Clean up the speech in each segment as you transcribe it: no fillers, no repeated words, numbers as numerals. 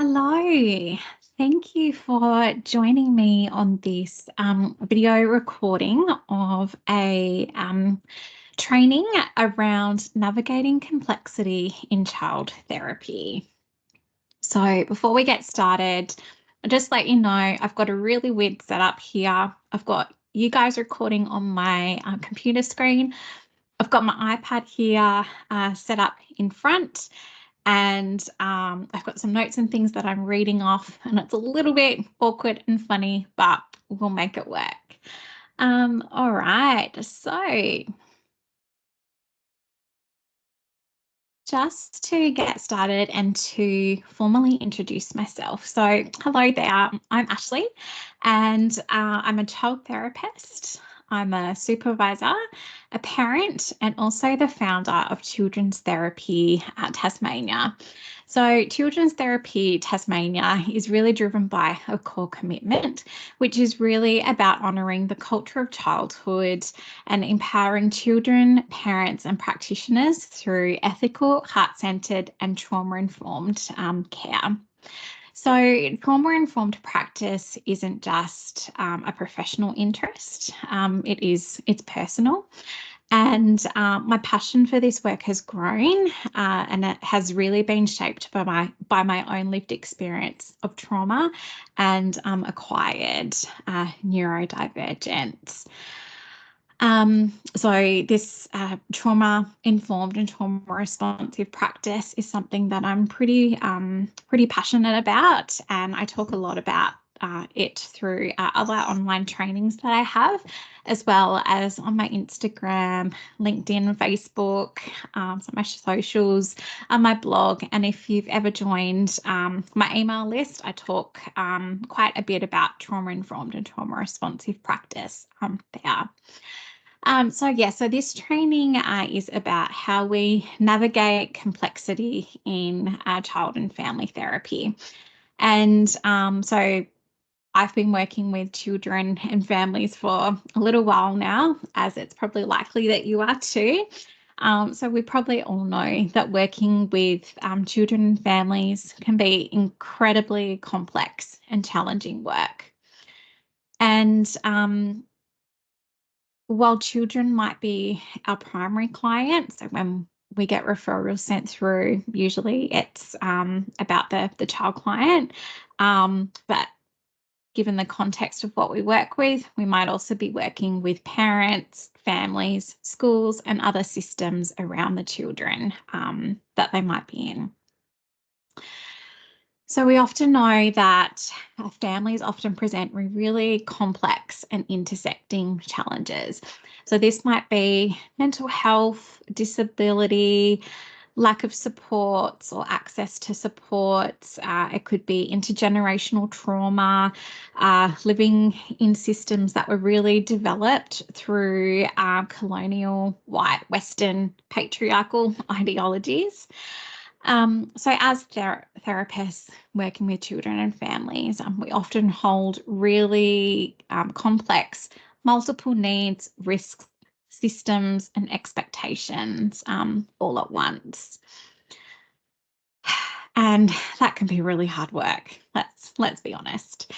Hello, thank you for joining me on this video recording of a training around navigating complexity in child therapy. So before we get started, I'll just let you know I've got a really weird setup here. I've got you guys recording on my computer screen. I've got my iPad here set up in front. And I've got some notes and things that I'm reading off, and it's a little bit awkward and funny, but we'll make it work. All right, so just to get started and to formally introduce myself. So hello there, I'm Ashley, and I'm a child therapist. I'm a supervisor, a parent, and also the founder of Children's Therapy Tasmania. So Children's Therapy Tasmania is really driven by a core commitment, which is really about honouring the culture of childhood and empowering children, parents and practitioners through ethical, heart-centred and trauma-informed care. So trauma-informed practice isn't just a professional interest, it's personal. And my passion for this work has grown and it has really been shaped by my own lived experience of trauma and acquired neurodivergence. So this trauma-informed and trauma-responsive practice is something that I'm pretty passionate about, and I talk a lot about it through other online trainings that I have, as well as on my Instagram, LinkedIn, Facebook, some of my socials, my blog. And if you've ever joined my email list, I talk quite a bit about trauma-informed and trauma-responsive practice there. So this training is about how we navigate complexity in child and family therapy. And so I've been working with children and families for a little while now, as it's probably likely that you are too. So we probably all know that working with children and families can be incredibly complex and challenging work. And while children might be our primary clients, so when we get referrals sent through, usually it's about the child client, but given the context of what we work with, we might also be working with parents, families, schools, and other systems around the children that they might be in. So we often know that families often present with really complex and intersecting challenges. So this might be mental health, disability, lack of supports or access to supports. It could be intergenerational trauma, living in systems that were really developed through colonial, white, Western, patriarchal ideologies. So as therapists working with children and families, we often hold really complex, multiple needs, risks, systems and expectations all at once. And that can be really hard work. Let's be honest.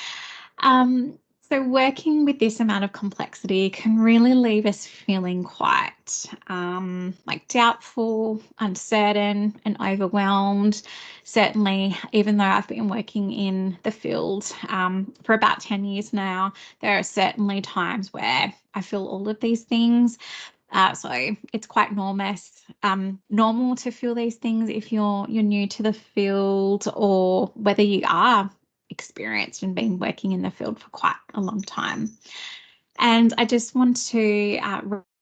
So working with this amount of complexity can really leave us feeling quite like doubtful, uncertain and overwhelmed. Certainly, even though I've been working in the field for about 10 years now, there are certainly times where I feel all of these things. So it's quite normal to feel these things if you're new to the field, or whether you are experienced and been working in the field for quite a long time. And I just want to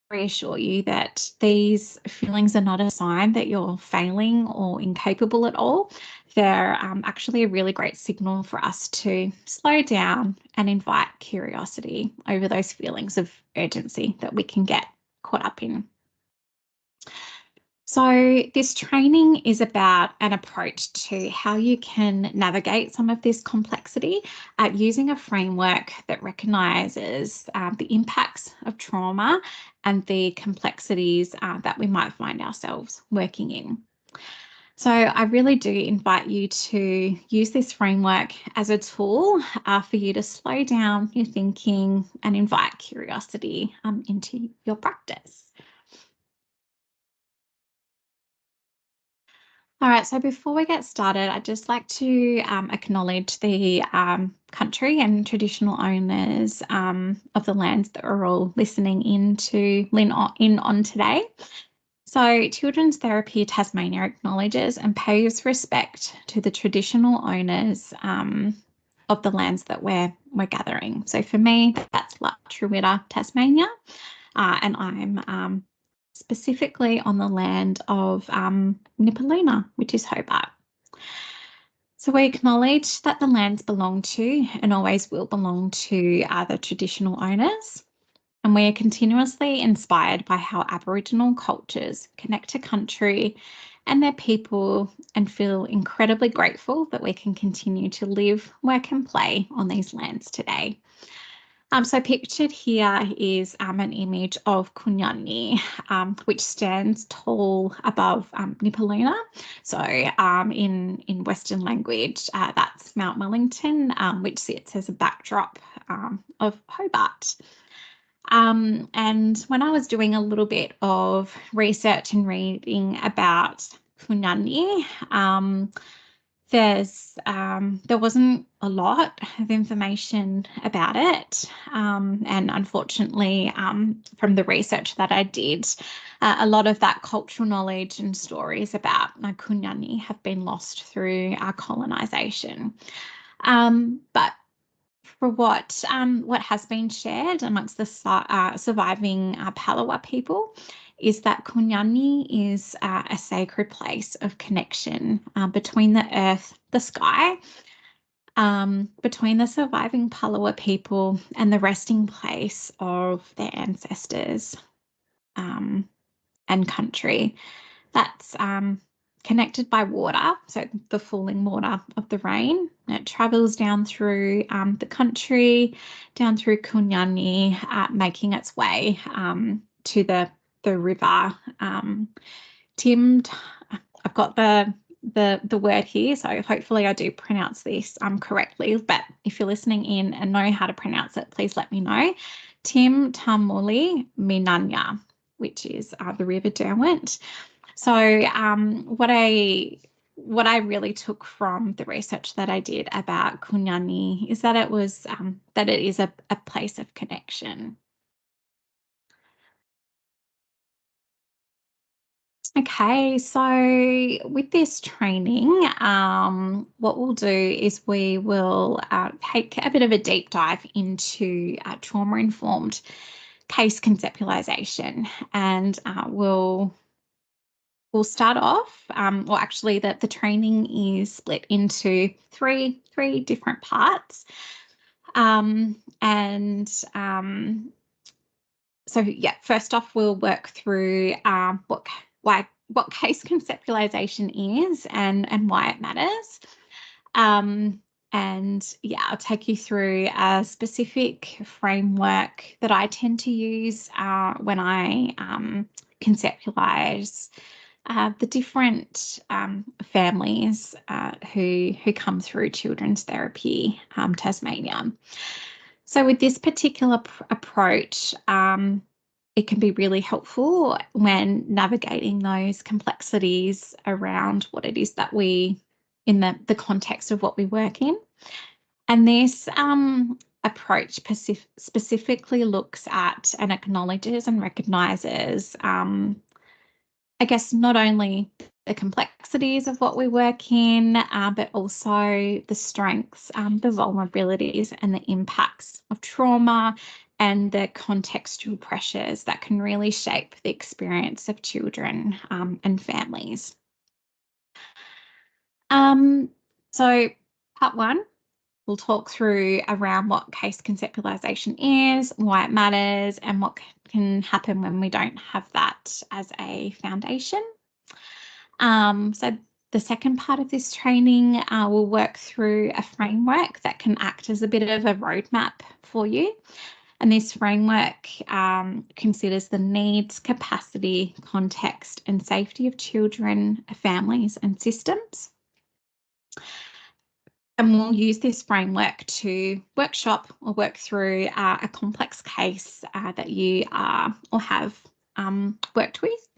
reassure you that these feelings are not a sign that you're failing or incapable at all. They're actually a really great signal for us to slow down and invite curiosity over those feelings of urgency that we can get caught up in. So this training is about an approach to how you can navigate some of this complexity using a framework that recognises the impacts of trauma and the complexities that we might find ourselves working in. So I really do invite you to use this framework as a tool for you to slow down your thinking and invite curiosity into your practice. All right, so before we get started, I'd just like to acknowledge the country and traditional owners of the lands that are all listening in on today. So Children's Therapy Tasmania acknowledges and pays respect to the traditional owners of the lands that we're gathering. So for me, that's Lutruwita, Tasmania, and I'm specifically on the land of Nipaluna, which is Hobart. So we acknowledge that the lands belong to and always will belong to the traditional owners. And we are continuously inspired by how Aboriginal cultures connect to country and their people, and feel incredibly grateful that we can continue to live, work and play on these lands today. So pictured here is an image of Kunyani, which stands tall above Nipaluna. So in Western language, that's Mount Wellington, which sits as a backdrop of Hobart. And when I was doing a little bit of research and reading about Kunyani, there wasn't a lot of information about it, and unfortunately, from the research that I did, a lot of that cultural knowledge and stories about Kunyani have been lost through our colonisation. But for what has been shared amongst the surviving Palawa people is that Kunyani is a sacred place of connection between the earth, the sky, between the surviving Palawa people and the resting place of their ancestors and country. That's connected by water, so the falling water of the rain. It travels down through the country, down through Kunyani, making its way to the river. Tim, I've got the word here, so hopefully I do pronounce this correctly, but if you're listening in and know how to pronounce it, please let me know. Tim Tamuli Minanya, which is the River Derwent. So what I really took from the research that I did about Kunyani is that it is a place of connection. Okay, so with this training, what we'll do is we will take a bit of a deep dive into trauma-informed case conceptualization, and we'll start off, or actually the training is split into three different parts. So yeah, first off, we'll work through what case conceptualization is and why it matters. And yeah, I'll take you through a specific framework that I tend to use when I conceptualize the different families who come through Children's Therapy Tasmania. So with this particular approach, it can be really helpful when navigating those complexities around what it is that in the context of what we work in. And this approach specifically looks at and acknowledges and recognises I guess not only the complexities of what we work in, but also the strengths, the vulnerabilities and the impacts of trauma and the contextual pressures that can really shape the experience of children and families. So part one, we'll talk through around what case conceptualization is, why it matters, and what can happen when we don't have that as a foundation. So the second part of this training will work through a framework that can act as a bit of a roadmap for you. And this framework considers the needs, capacity, context, and safety of children, families, and systems. And we'll use this framework to workshop or work through a complex case that you are or have worked with.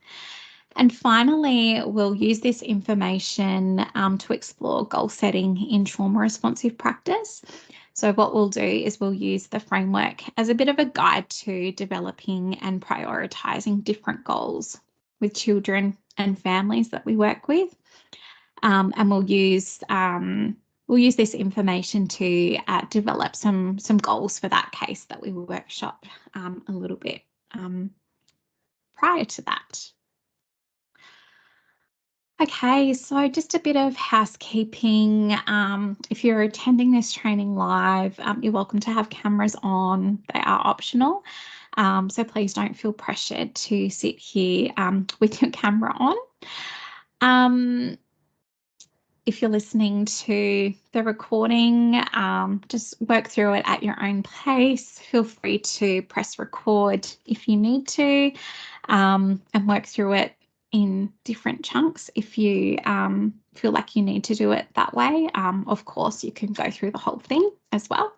And finally, we'll use this information to explore goal setting in trauma responsive practice. So what we'll do is we'll use the framework as a bit of a guide to developing and prioritising different goals with children and families that we work with. And we'll use this information to develop some goals for that case that we workshop a little bit prior to that. Okay, so just a bit of housekeeping. If you're attending this training live, you're welcome to have cameras on. They are optional. So please don't feel pressured to sit here with your camera on. If you're listening to the recording, just work through it at your own pace. Feel free to press record if you need to, and work through it in different chunks if you feel like you need to do it that way. Of course, you can go through the whole thing as well.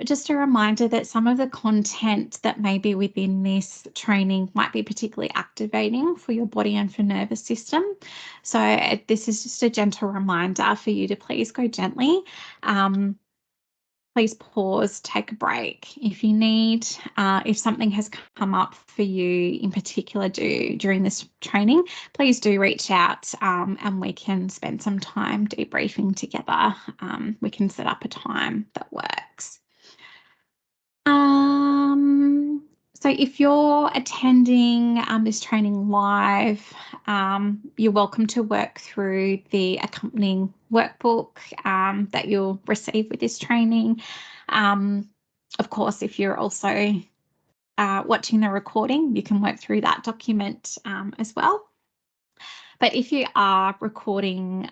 Just a reminder that some of the content that may be within this training might be particularly activating for your body and for nervous system. So this is just a gentle reminder for you to please go gently. Please pause, take a break if you need. If something has come up for you in particular during this training, please do reach out and we can spend some time debriefing together. We can set up a time that works. So if you're attending this training live, you're welcome to work through the accompanying workbook that you'll receive with this training. Of course, if you're also watching the recording, you can work through that document as well. But if you are recording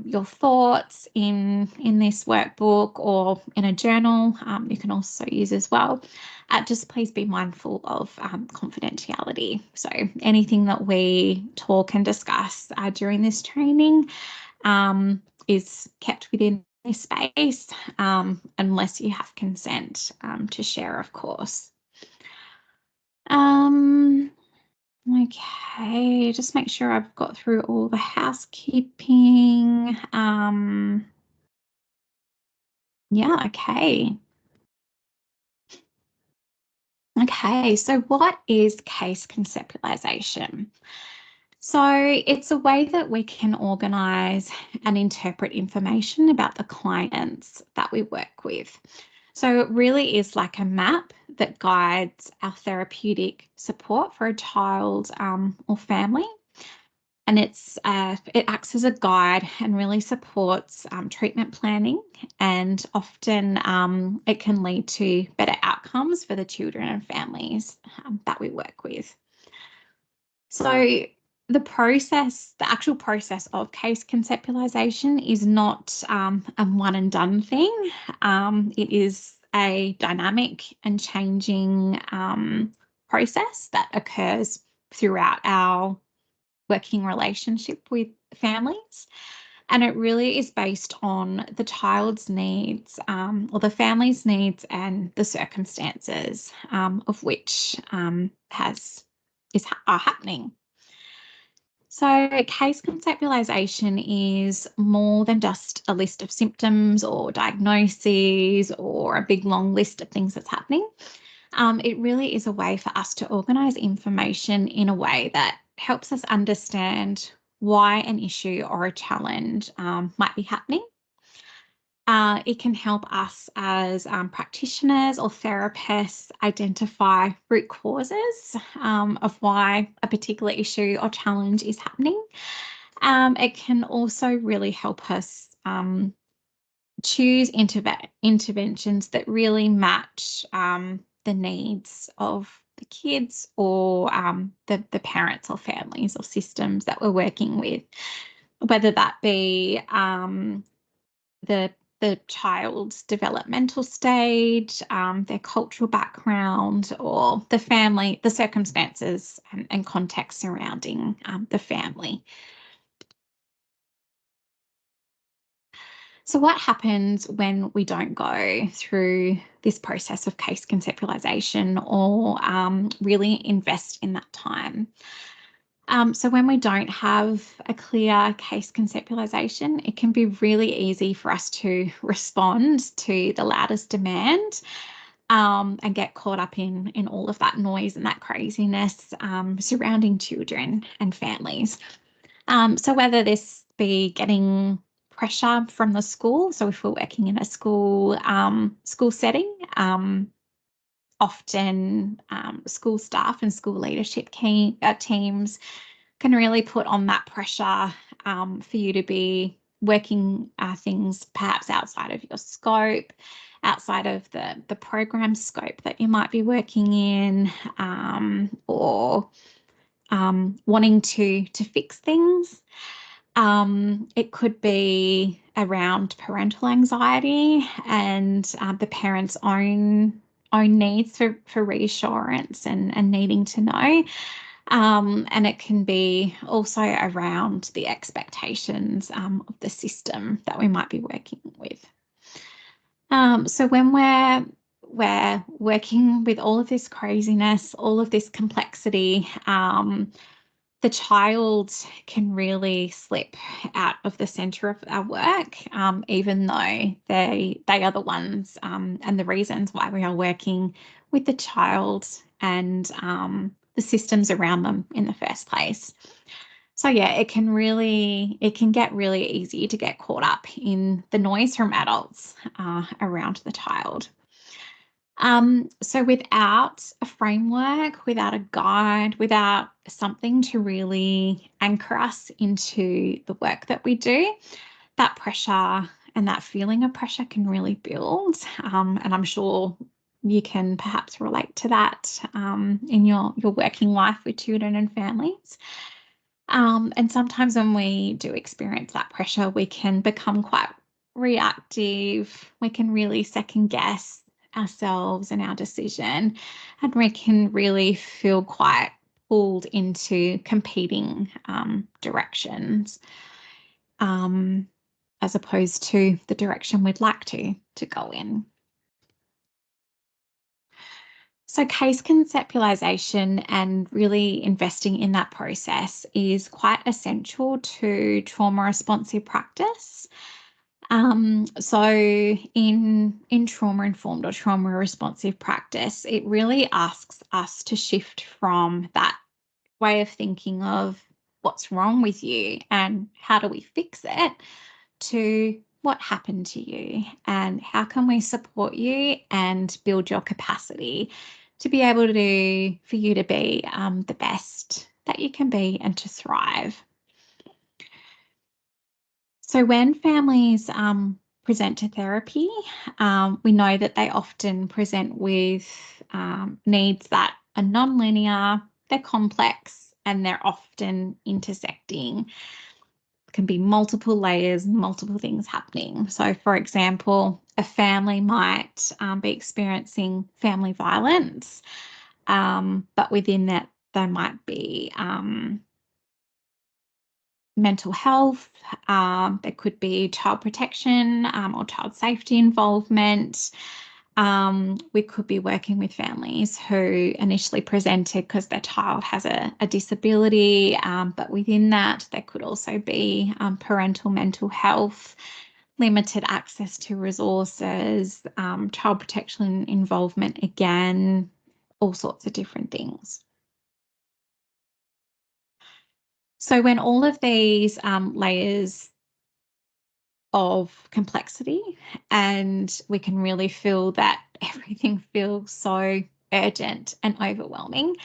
your thoughts in this workbook or in a journal, you can also use as well. Just please be mindful of confidentiality. So anything that we talk and discuss during this training is kept within this space unless you have consent to share, of course. Okay, just make sure I've got through all the housekeeping. Yeah, okay. Okay, so what is case conceptualization? So it's a way that we can organize and interpret information about the clients that we work with. So it really is like a map that guides our therapeutic support for a child or family. And it acts as a guide and really supports treatment planning, and often it can lead to better outcomes for the children and families that we work with. So the actual process of case conceptualization is not a one and done thing. It is a dynamic and changing process that occurs throughout our working relationship with families. And it really is based on the child's needs or the family's needs and the circumstances of which are happening. So case conceptualization is more than just a list of symptoms or diagnoses or a big long list of things that's happening. It really is a way for us to organise information in a way that helps us understand why an issue or a challenge might be happening. It can help us as practitioners or therapists identify root causes of why a particular issue or challenge is happening. It can also really help us choose interventions that really match the needs of the kids or the parents or families or systems that we're working with, whether that be the the child's developmental stage, their cultural background, or the family, the circumstances and context surrounding the family. So what happens when we don't go through this process of case conceptualization or really invest in that time? So when we don't have a clear case conceptualization, it can be really easy for us to respond to the loudest demand and get caught up in all of that noise and that craziness surrounding children and families. So whether this be getting pressure from the school, so if we're working in a school setting, often school staff and school leadership teams can really put on that pressure for you to be working things perhaps outside of your scope, outside of the program scope that you might be working in, or wanting to fix things. It could be around parental anxiety and the parent's own needs for reassurance and needing to know. And it can be also around the expectations of the system that we might be working with. So when we're working with all of this craziness, all of this complexity, the child can really slip out of the center of our work, even though they are the ones and the reasons why we are working with the child and the systems around them in the first place. So yeah, it can get really easy to get caught up in the noise from adults around the child. So without a framework, without a guide, without something to really anchor us into the work that we do, that pressure and that feeling of pressure can really build. And I'm sure you can perhaps relate to that in your working life with children and families. And sometimes when we do experience that pressure, we can become quite reactive. We can really second guess ourselves and our decision, and we can really feel quite pulled into competing directions as opposed to the direction we'd like to go in. So case conceptualization and really investing in that process is quite essential to trauma responsive practice. So in trauma informed or trauma responsive practice, it really asks us to shift from that way of thinking of what's wrong with you and how do we fix it to what happened to you and how can we support you and build your capacity to be able to, for you to be the best that you can be and to thrive. So when families present to therapy, we know that they often present with needs that are non-linear, they're complex, and they're often intersecting. Can be multiple layers, multiple things happening. So, for example, a family might be experiencing family violence, but within that, there might be mental health, there could be child protection or child safety involvement. We could be working with families who initially presented because their child has a disability, but within that, there could also be parental mental health, limited access to resources, child protection involvement, again, all sorts of different things. So when all of these layers of complexity and we can really feel that everything feels so urgent and overwhelming,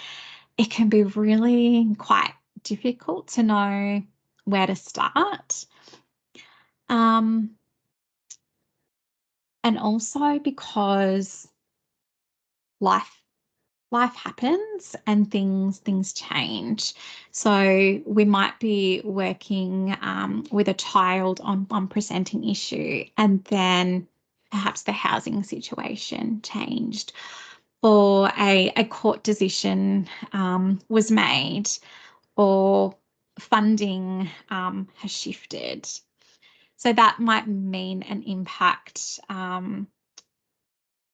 it can be really quite difficult to know where to start. And also because life life happens and things change. So we might be working with a child on one presenting issue, and then perhaps the housing situation changed, or a court decision was made, or funding has shifted. So that might mean an impact.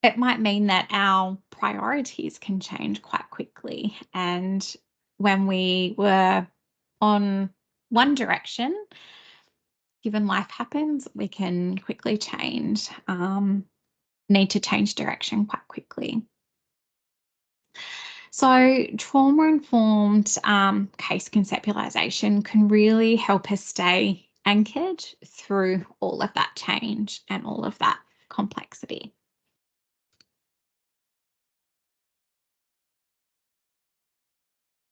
It might mean that our priorities can change quite quickly. And when we were on one direction, given life happens, we can quickly change, need to change direction quite quickly. So trauma-informed case conceptualization can really help us stay anchored through all of that change and all of that complexity.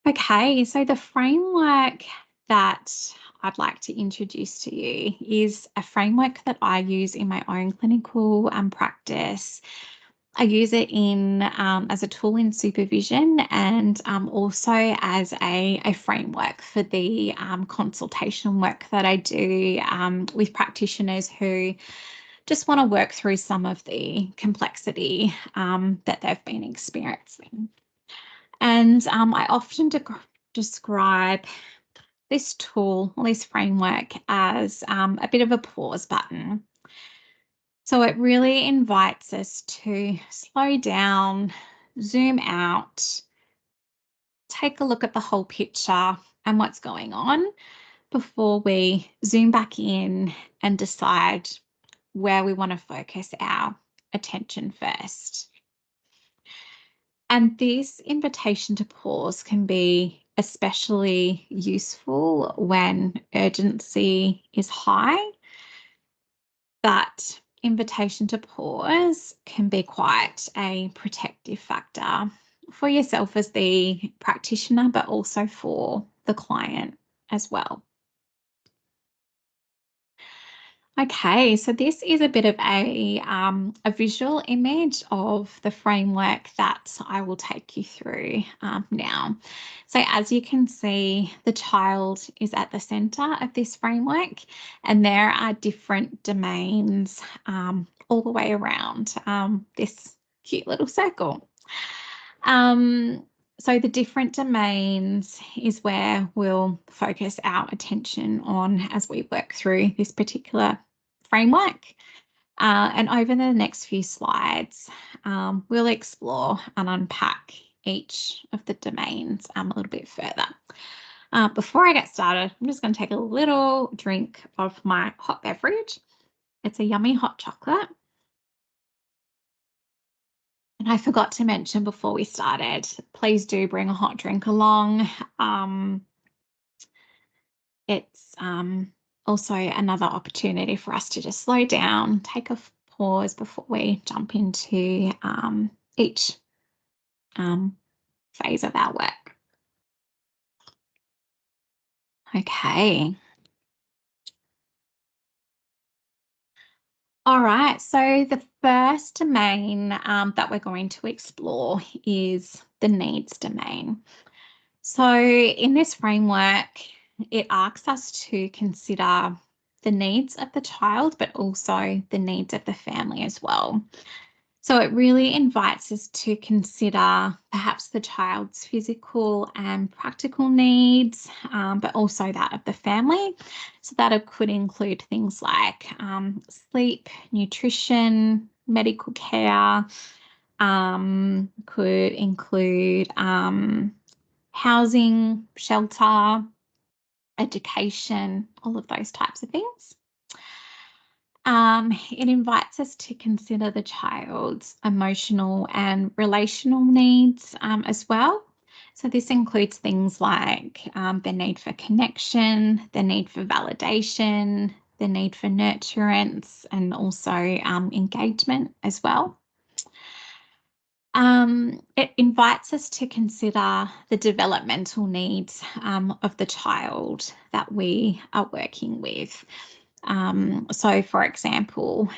Okay, so the framework that I'd like to introduce to you is a framework that I use in my own clinical practice. I use it in as a tool in supervision, and also as a framework for the consultation work that I do with practitioners who just want to work through some of the complexity that they've been experiencing. And I often describe this tool or this framework as a bit of a pause button. So it really invites us to slow down, zoom out, take a look at the whole picture and what's going on before we zoom back in and decide where we want to focus our attention first. And this invitation to pause can be especially useful when urgency is high. That invitation to pause can be quite a protective factor for yourself as the practitioner, but also for the client as well. Okay, so this is a bit of a visual image of the framework that I will take you through now. So as you can see, the child is at the centre of this framework, and there are different domains all the way around this cute little circle. So the different domains is where we'll focus our attention on as we work through this particular framework. And over the next few slides, we'll explore and unpack each of the domains a little bit further. Before I get started, I'm just going to take a little drink of my hot beverage. It's a yummy hot chocolate. And I forgot to mention before we started, please do bring a hot drink along. It's also another opportunity for us to just slow down, take a pause before we jump into each phase of our work. Okay. All right, so the first domain that we're going to explore is the needs domain. So in this framework, it asks us to consider the needs of the child, but also the needs of the family as well. So it really invites us to consider perhaps the child's physical and practical needs, but also that of the family. So that could include things like sleep, nutrition, medical care, could include housing, shelter, education, all of those types of things. It invites us to consider the child's emotional and relational needs as well. So this includes things like the need for connection, the need for validation, the need for nurturance, and also engagement as well. It invites us to consider the developmental needs of the child that we are working with. So, for example,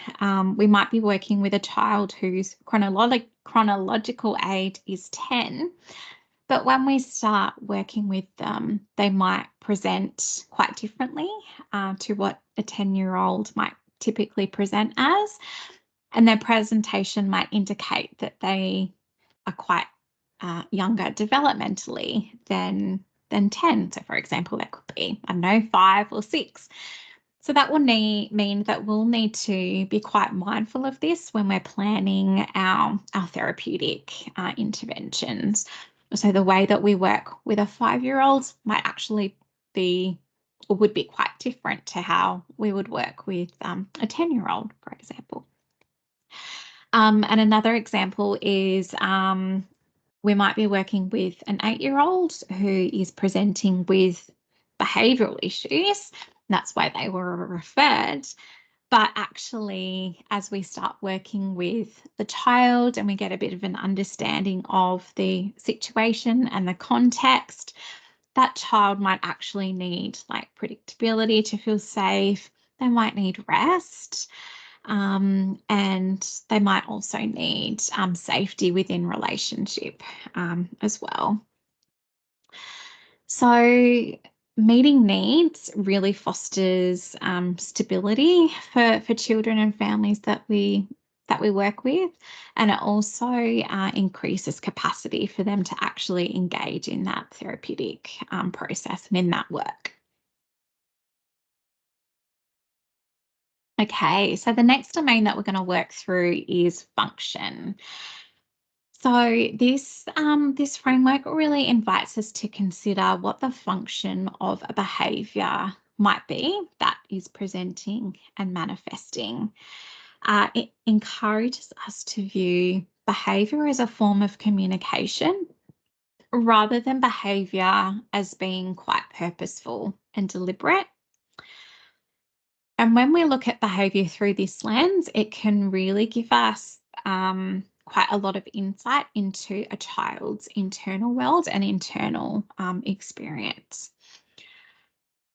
we might be working with a child whose chronological age is 10, but when we start working with them, they might present quite differently to what a 10-year-old might typically present as. And their presentation might indicate that they are quite younger developmentally than 10. So, for example, that could be, I don't know, 5 or 6. So that will mean that we'll need to be quite mindful of this when we're planning our therapeutic interventions. So the way that we work with a 5-year-old might actually be or would be quite different to how we would work with a 10-year-old, for example. And another example is we might be working with an 8-year-old who is presenting with behavioural issues. That's why they were referred. But actually, as we start working with the child and we get a bit of an understanding of the situation and the context, that child might actually need like predictability to feel safe. They might need rest. And they might also need safety within relationship as well. So meeting needs really fosters stability for children and families that we work with, and it also increases capacity for them to actually engage in that therapeutic process and in that work. Okay, so the next domain that we're going to work through is function. So this framework really invites us to consider what the function of a behaviour might be that is presenting and manifesting. It encourages us to view behaviour as a form of communication rather than behaviour as being quite purposeful and deliberate. And when we look at behaviour through this lens, it can really give us quite a lot of insight into a child's internal world and internal experience.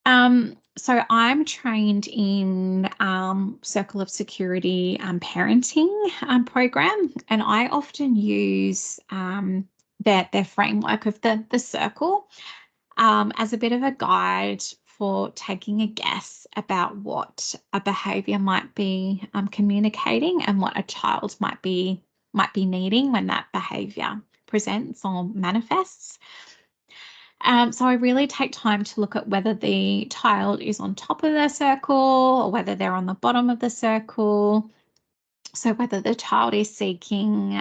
So I'm trained in Circle of Security parenting program, and I often use their framework of the circle as a bit of a guide for taking a guess about what a behaviour might be communicating and what a child might be needing when that behaviour presents or manifests. So I really take time to look at whether the child is on top of the circle or whether they're on the bottom of the circle. So whether the child is seeking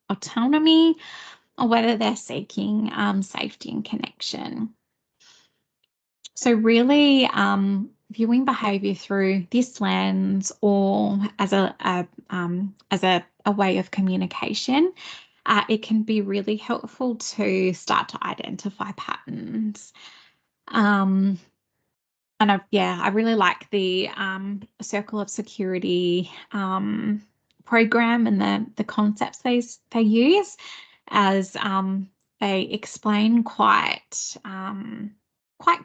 autonomy or whether they're seeking safety and connection. So really viewing behaviour through this lens or as a way of communication, it can be really helpful to start to identify patterns. And I really like the Circle of Security program and the concepts they use, as they explain quite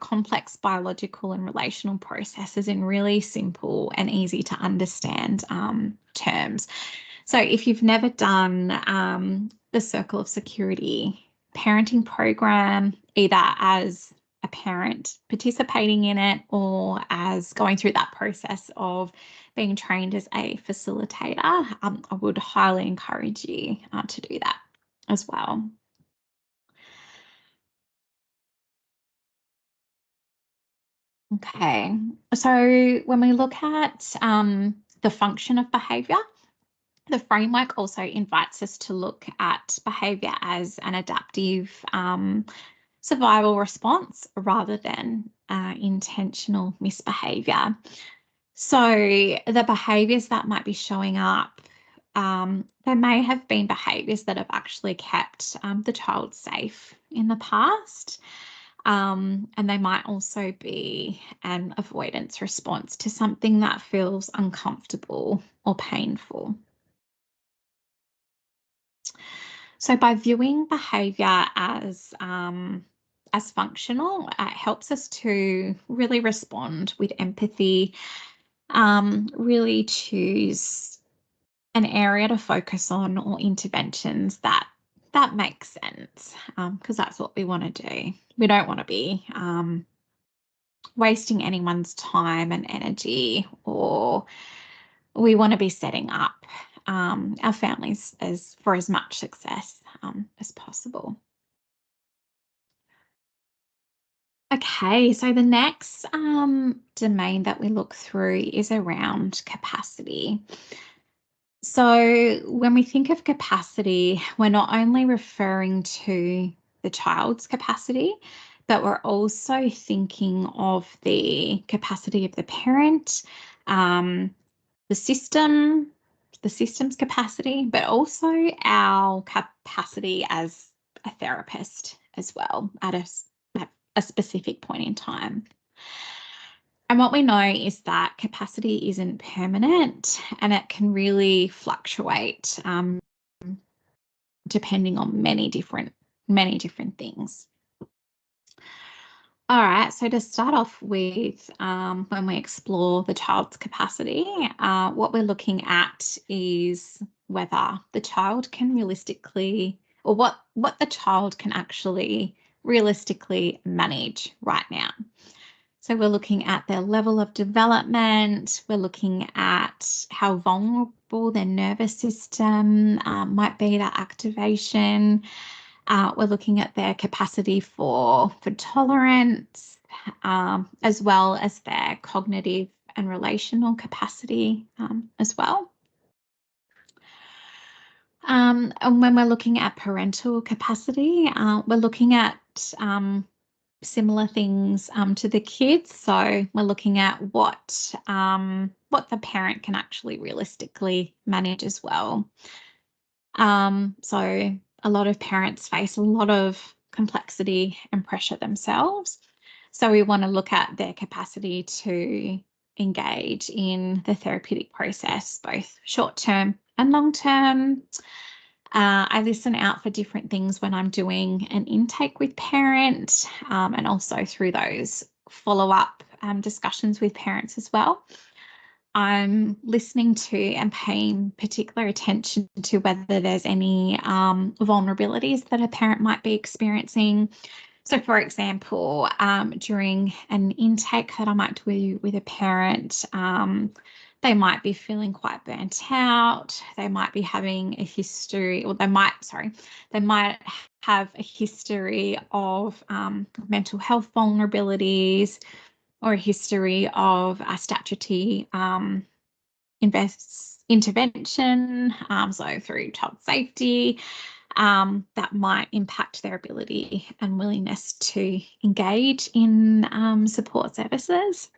complex biological and relational processes in really simple and easy to understand terms. So if you've never done the Circle of Security parenting program, either as a parent participating in it or as going through that process of being trained as a facilitator, I would highly encourage you to do that as well. Okay, so when we look at the function of behaviour, the framework also invites us to look at behaviour as an adaptive survival response rather than intentional misbehaviour. So the behaviours that might be showing up, there may have been behaviours that have actually kept the child safe in the past. And they might also be an avoidance response to something that feels uncomfortable or painful. So by viewing behaviour as as functional. It helps us to really respond with empathy, really choose an area to focus on or interventions that make sense, because that's what we want to do. We don't want to be wasting anyone's time and energy, or we want to be setting up our families for as much success as possible. Okay, so the next domain that we look through is around capacity. So when we think of capacity, we're not only referring to the child's capacity, but we're also thinking of the capacity of the parent, the system's capacity, but also our capacity as a therapist as well at a specific point in time. And what we know is that capacity isn't permanent, and it can really fluctuate depending on many different things. All right, so to start off with, when we explore the child's capacity, what we're looking at is whether the child can realistically, or what the child can actually realistically manage right now. So we're looking at their level of development. We're looking at how vulnerable their nervous system might be to activation. We're looking at their capacity for tolerance, as well as their cognitive and relational capacity as well. And when we're looking at parental capacity, we're looking at similar things to the kids. So we're looking at what the parent can actually realistically manage as well. So a lot of parents face a lot of complexity and pressure themselves. So we want to look at their capacity to engage in the therapeutic process, both short-term and long-term. I listen out for different things when I'm doing an intake with parents, and also through those follow-up discussions with parents as well. I'm listening to and paying particular attention to whether there's any vulnerabilities that a parent might be experiencing. So, for example, during an intake that I might do with a parent, they might be feeling quite burnt out. They might be having a history, or they might have a history of mental health vulnerabilities, or a history of statutory intervention, so through child safety, that might impact their ability and willingness to engage in support services.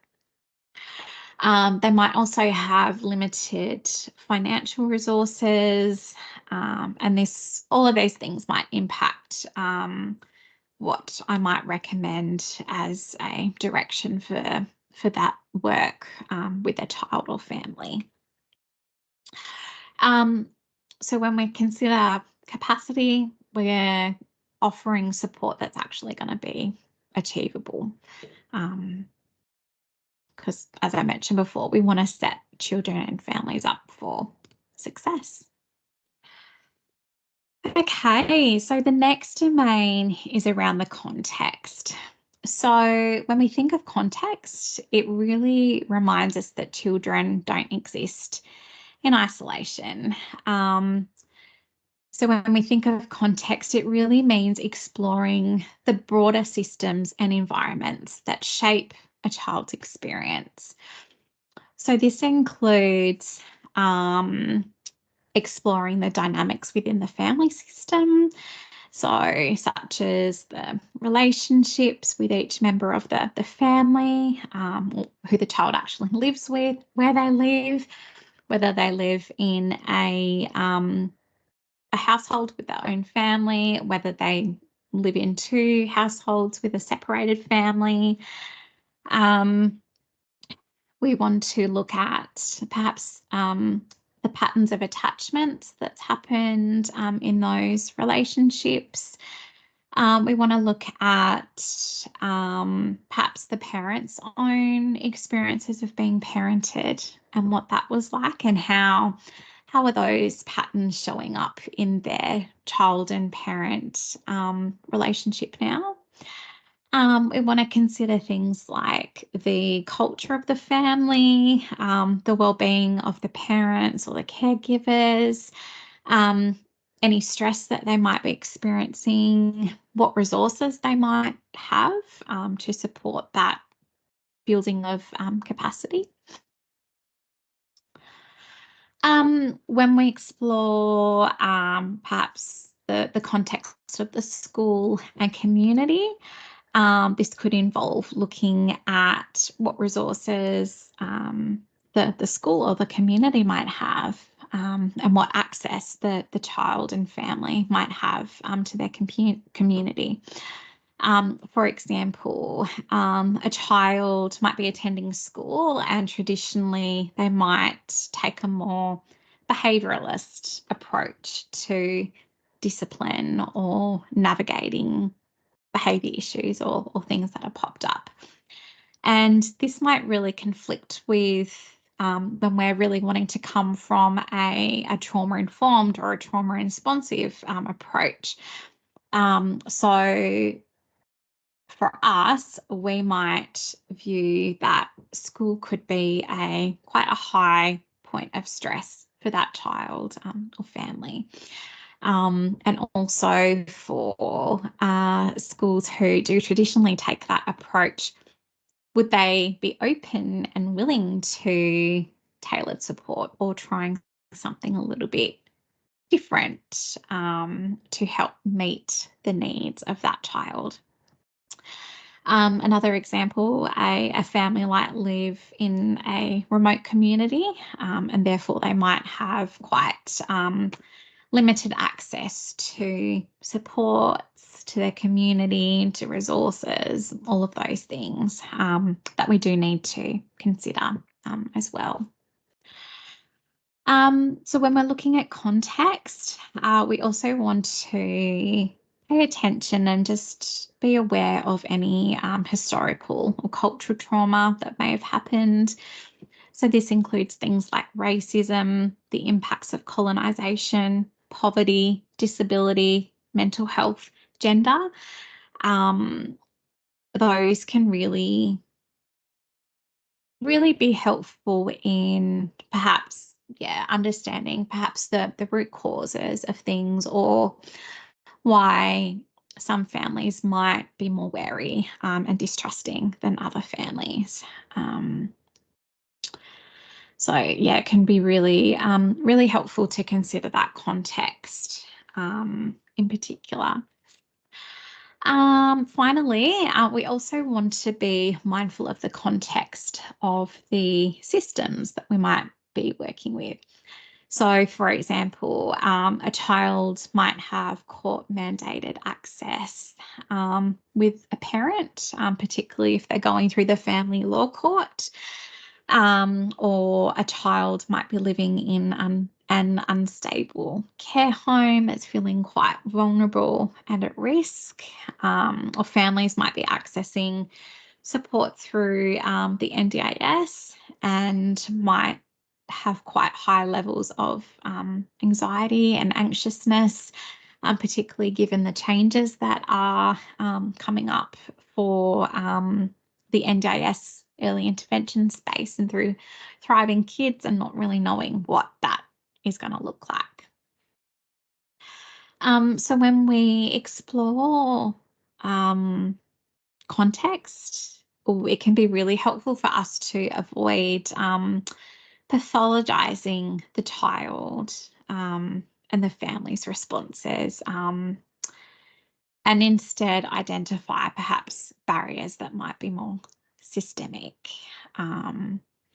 They might also have limited financial resources, and all of these things might impact what I might recommend as a direction for that work with a child or family. So when we consider capacity, we're offering support that's actually going to be achievable. Because, as I mentioned before, we want to set children and families up for success. Okay, so the next domain is around the context. So when we think of context, it really reminds us that children don't exist in isolation. So when we think of context, it really means exploring the broader systems and environments that shape a child's experience. So this includes exploring the dynamics within the family system, so such as the relationships with each member of the family, who the child actually lives with, where they live, whether they live in a household with their own family, whether they live in two households with a separated family. We want to look at perhaps the patterns of attachment that's happened in those relationships. We want to look at perhaps the parents' own experiences of being parented and what that was like, and how are those patterns showing up in their child and parent relationship now. We want to consider things like the culture of the family, the well-being of the parents or the caregivers, any stress that they might be experiencing, what resources they might have to support that building of capacity. When we explore perhaps the context of the school and community, this could involve looking at what resources the school or the community might have, and what access the child and family might have to their community. For example, a child might be attending school and traditionally they might take a more behaviouralist approach to discipline or navigating behaviour issues or things that have popped up. And this might really conflict with when we're really wanting to come from a trauma-informed or a trauma-responsive approach. So for us, we might view that school could be quite a high point of stress for that child or family. And also for schools who do traditionally take that approach, would they be open and willing to tailored support or trying something a little bit different to help meet the needs of that child? Another example, a family might live in a remote community, and therefore they might have quite limited access to supports, to their community, to resources, all of those things that we do need to consider as well. So when we're looking at context, we also want to pay attention and just be aware of any historical or cultural trauma that may have happened. So this includes things like racism, the impacts of colonisation, poverty, disability, mental health, gender. Those can really be helpful in perhaps, understanding perhaps the root causes of things, or why some families might be more wary and distrusting than other families. So it can be really, really helpful to consider that context in particular. Finally, we also want to be mindful of the context of the systems that we might be working with. So, for example, a child might have court-mandated access with a parent, particularly if they're going through the family law court, or a child might be living in an unstable care home that's feeling quite vulnerable and at risk, or families might be accessing support through the NDIS and might have quite high levels of anxiety and anxiousness, particularly given the changes that are coming up for the NDIS early intervention space and through Thriving Kids, and not really knowing what that is going to look like. So when we explore context, it can be really helpful for us to avoid pathologizing the child and the family's responses, and instead identify perhaps barriers that might be more systemic,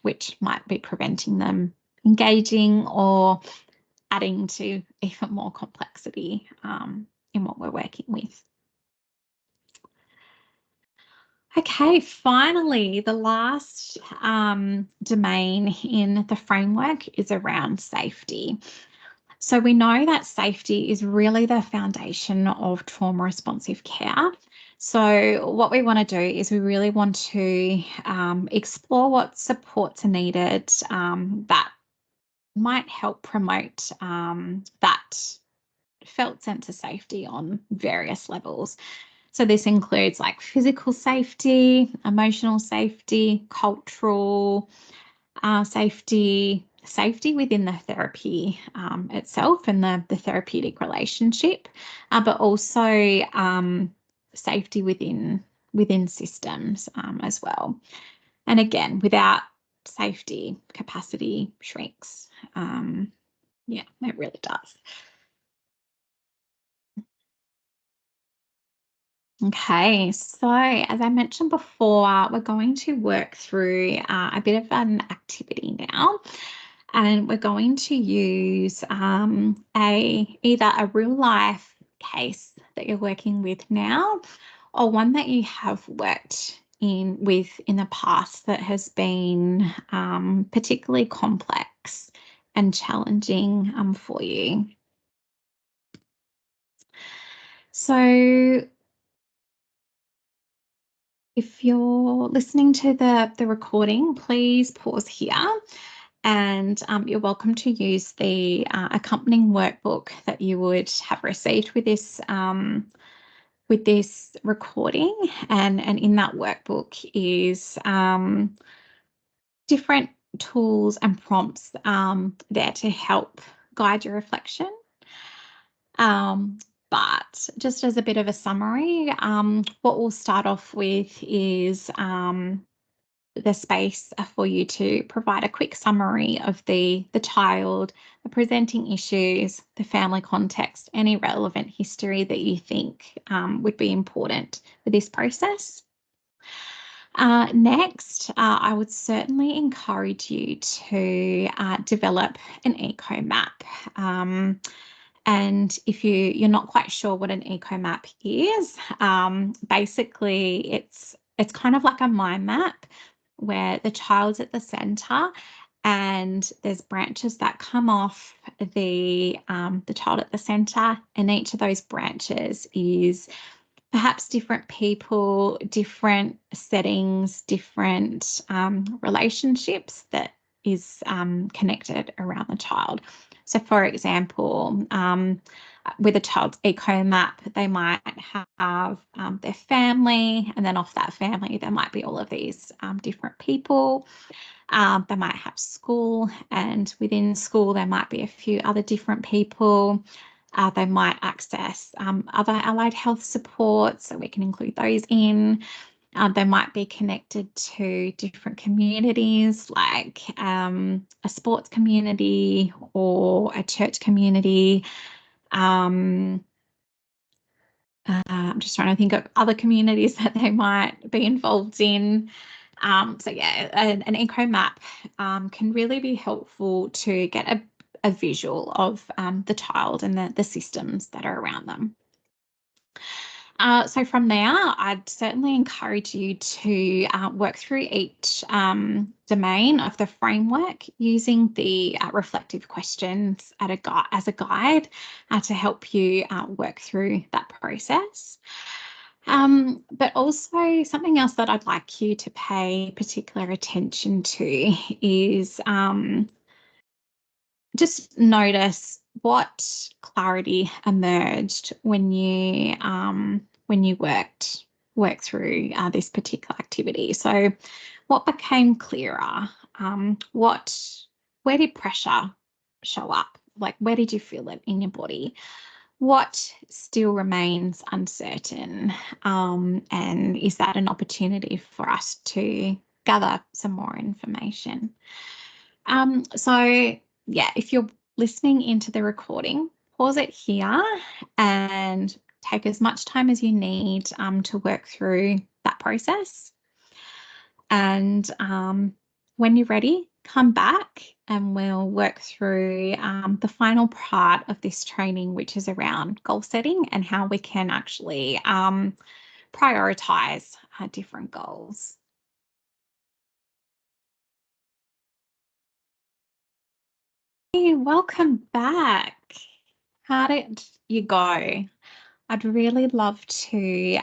which might be preventing them engaging or adding to even more complexity in what we're working with. Okay, finally, the last domain in the framework is around safety. So we know that safety is really the foundation of trauma responsive care. So what we want to do is we really want to explore what supports are needed that might help promote that felt sense of safety on various levels. So this includes like physical safety, emotional safety, cultural safety, safety within the therapy itself and the therapeutic relationship, but also safety within systems as well. And again, without safety, capacity shrinks. Yeah, it really does. Okay, so as I mentioned before, we're going to work through a bit of an activity now, and we're going to use either a real life case that you're working with now, or one that you have worked in the past that has been particularly complex and challenging for you. So if you're listening to the recording, please pause here, and you're welcome to use the accompanying workbook that you would have received with this recording. And in that workbook is different tools and prompts there to help guide your reflection. But just as a bit of a summary, what we'll start off with is the space for you to provide a quick summary of the child, the presenting issues, the family context, any relevant history that you think would be important for this process. Next, I would certainly encourage you to develop an eco map. And if you're not quite sure what an eco map is, basically it's kind of like a mind map where the child's at the center and there's branches that come off the child at the center, and each of those branches is perhaps different people, different settings, different relationships that is connected around the child. So, for example, with a child's eco map, they might have their family, and then off that family, there might be all of these different people. They might have school, and within school, there might be a few other different people. They might access other allied health supports, so we can include those in. They might be connected to different communities, like a sports community or a church community. I'm just trying to think of other communities that they might be involved in. So yeah, an eco map can really be helpful to get a visual of the child and the systems that are around them. So from there, I'd certainly encourage you to work through each domain of the framework using the reflective questions as a guide to help you work through that process. But also something else that I'd like you to pay particular attention to is just notice what clarity emerged when you work through this particular activity. So, what became clearer? Where did pressure show up? Like, where did you feel it in your body? What still remains uncertain? And is that an opportunity for us to gather some more information? So yeah, if you're listening into the recording, pause it here and take as much time as you need to work through that process. And when you're ready, come back and we'll work through the final part of this training, which is around goal setting and how we can actually prioritize different goals. welcome back. How did you go? I'd really love to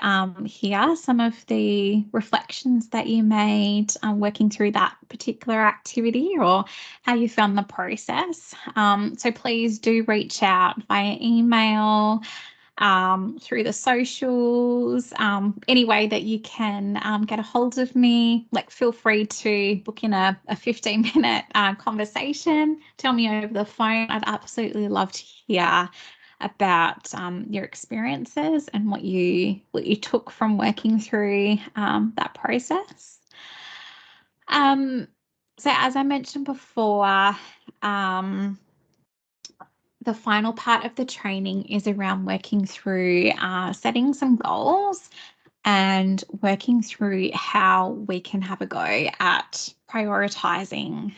hear some of the reflections that you made working through that particular activity, or how you found the process. So please do reach out via email, through the socials, any way that you can get a hold of me. Like, feel free to book in a 15-minute conversation. Tell me over the phone. I'd absolutely love to hear about your experiences and what you took from working through that process. So as I mentioned before, the final part of the training is around working through setting some goals and working through how we can have a go at prioritizing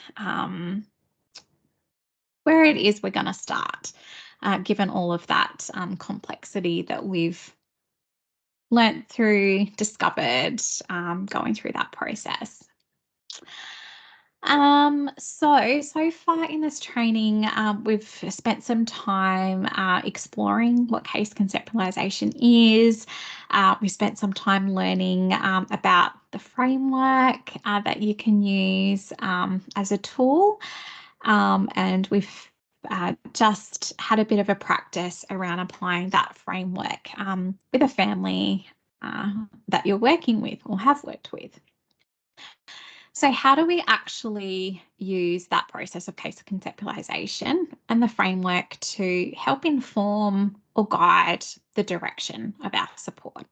where it is we're going to start, given all of that complexity that we've learnt through, discovered, going through that process. So far in this training, we've spent some time exploring what case conceptualization is. We spent some time learning about the framework that you can use as a tool. And we've just had a bit of a practice around applying that framework with a family that you're working with or have worked with. So how do we actually use that process of case conceptualization and the framework to help inform or guide the direction of our support?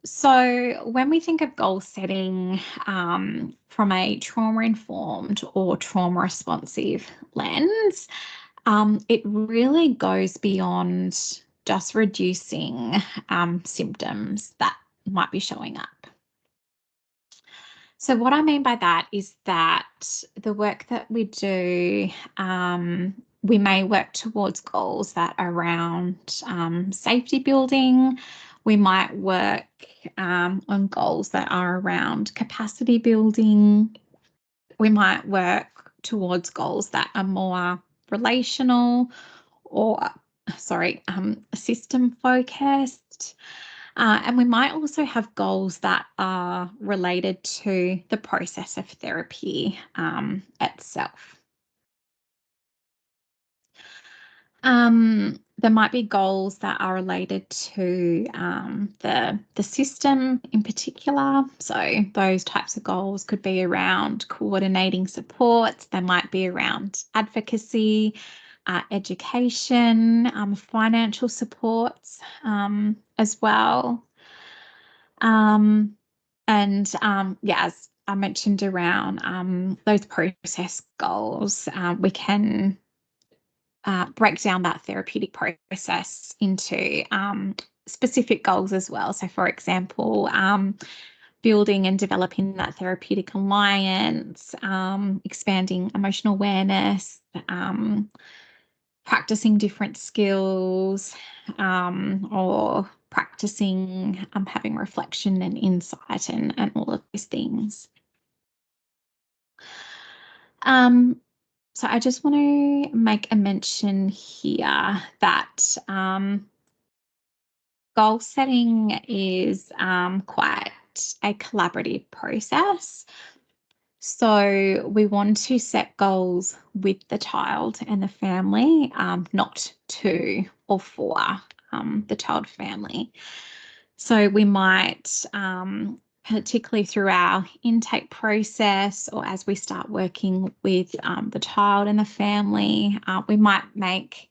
So when we think of goal setting from a trauma-informed or trauma-responsive lens, it really goes beyond just reducing symptoms that might be showing up. So what I mean by that is that the work that we do, we may work towards goals that are around safety building. We might work on goals that are around capacity building. We might work towards goals that are more relational or, system focused. And we might also have goals that are related to the process of therapy itself. There might be goals that are related to the system in particular. So those types of goals could be around coordinating supports. They might be around advocacy, education, financial supports as well. As I mentioned around those process goals, we can break down that therapeutic process into specific goals as well. So, for example, building and developing that therapeutic alliance, expanding emotional awareness, practicing different skills, or practicing having reflection and insight and all of these things. So I just want to make a mention here that goal setting is quite a collaborative process. So we want to set goals with the child and the family, not to or for the child family. So we might, particularly through our intake process or as we start working with the child and the family, we might make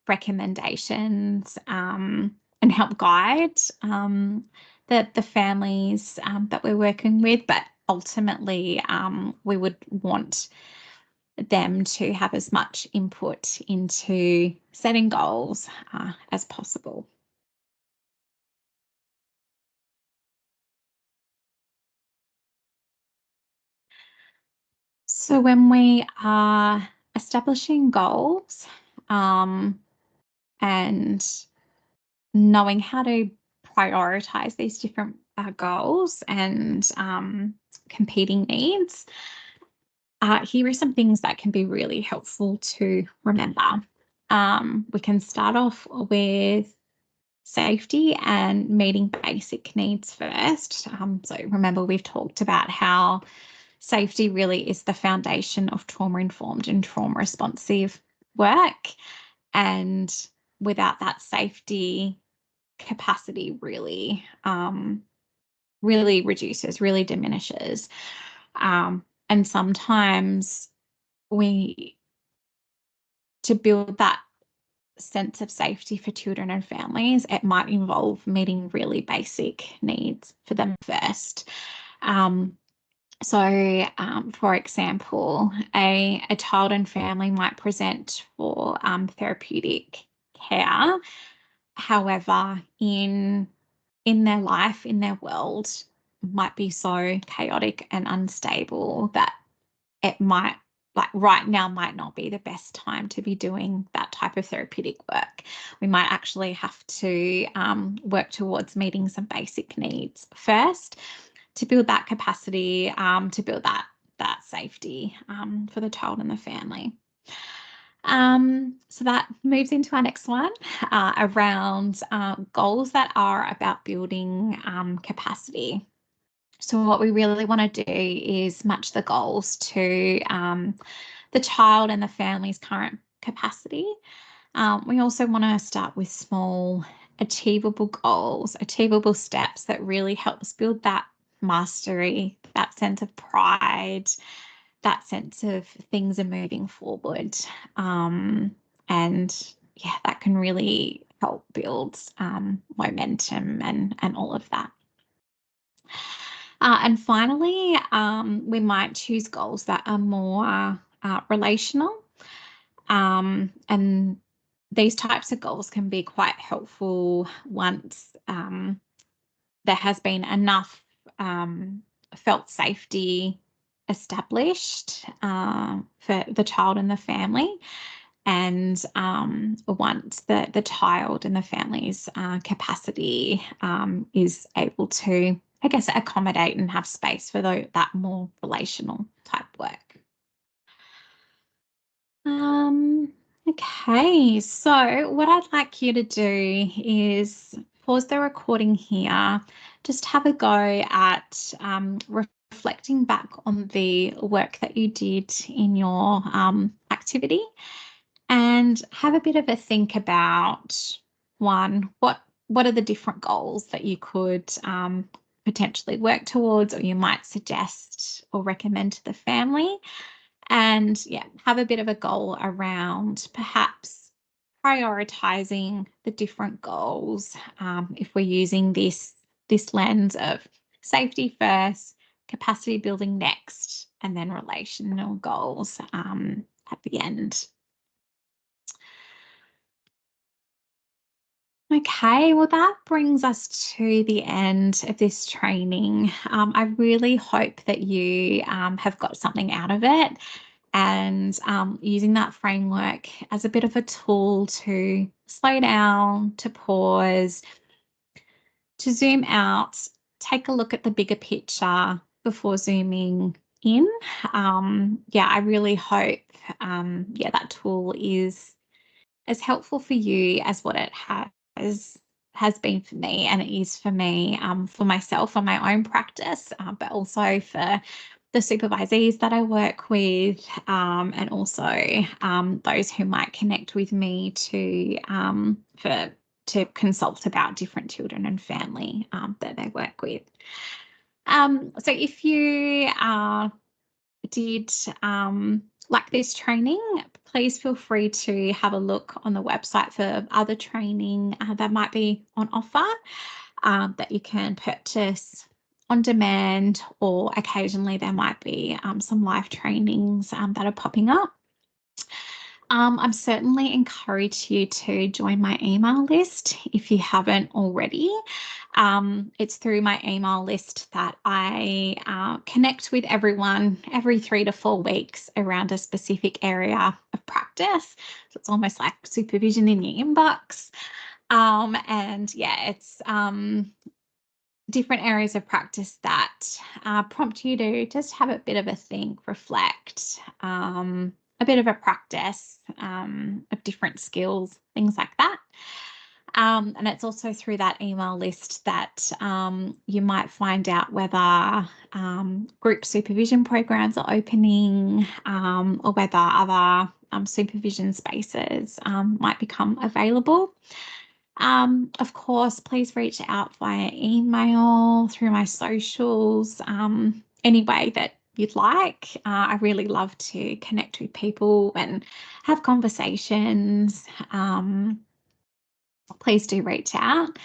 recommendations and help guide the families that we're working with, but ultimately we would want them to have as much input into setting goals as possible. So when we are establishing goals and knowing how to prioritize these different goals and competing needs, here are some things that can be really helpful to remember. We can start off with safety and meeting basic needs first. So remember, we've talked about how safety really is the foundation of trauma-informed and trauma-responsive work. And without that safety, capacity really, really reduces, really diminishes. And sometimes to build that sense of safety for children and families, it might involve meeting really basic needs for them first. For example, a child and family might present for therapeutic care. However, in their life, in their world, might be so chaotic and unstable that it might, like right now, might not be the best time to be doing that type of therapeutic work. We might actually have to work towards meeting some basic needs first to build that capacity, to build that safety for the child and the family. So that moves into our next one around goals that are about building capacity. So what we really want to do is match the goals to the child and the family's current capacity. We also want to start with small, achievable goals, achievable steps that really helps build that mastery, that sense of pride, that sense of things are moving forward. And yeah, that can really help build momentum and all of that. And finally, we might choose goals that are more relational. And these types of goals can be quite helpful once there has been enough felt safety established for the child and the family. And once the child and the family's capacity is able to, I guess, accommodate and have space for that more relational type work. Okay, so what I'd like you to do is pause the recording here, just have a go at reflecting back on the work that you did in your activity, and have a bit of a think about, one, what are the different goals that you could potentially work towards, or you might suggest or recommend to the family. And yeah, have a bit of a goal around perhaps prioritizing the different goals if we're using this lens of safety first, capacity building next, and then relational goals at the end. Okay, well, that brings us to the end of this training. I really hope that you have got something out of it, and using that framework as a bit of a tool to slow down, to pause, to zoom out, take a look at the bigger picture before zooming in. Yeah, I really hope that tool is as helpful for you as what it has been for me, and it is for me, for myself, for my own practice, but also for the supervisees that I work with, and also those who might connect with me to consult about different children and family that they work with. So if you did like this training, please feel free to have a look on the website for other training that might be on offer that you can purchase on demand, or occasionally there might be some live trainings that are popping up. I'm certainly encourage you to join my email list if you haven't already. It's through my email list that I connect with everyone every 3 to 4 weeks around a specific area of practice. So it's almost like supervision in your inbox. And yeah, it's different areas of practice that prompt you to just have a bit of a think, reflect, a bit of a practice of different skills, things like that. And it's also through that email list that you might find out whether group supervision programs are opening, or whether other supervision spaces might become available. Of course, please reach out via email, through my socials, any way that you'd like. I really love to connect with people and have conversations. Please do reach out.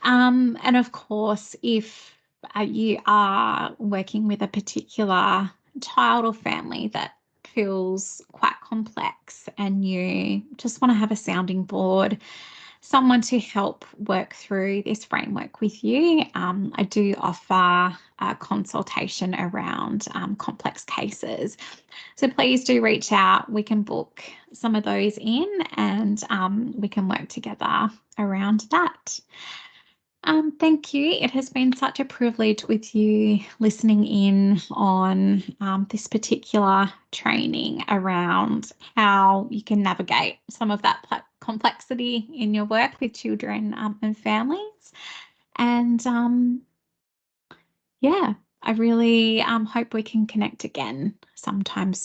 And of course, if you are working with a particular child or family that feels quite complex and you just want to have a sounding board, someone to help work through this framework with you, I do offer a consultation around complex cases. So please do reach out. We can book some of those in, and we can work together around that. Thank you. It has been such a privilege with you listening in on this particular training around how you can navigate some of that complexity in your work with children and families. And yeah, I really hope we can connect again sometime soon.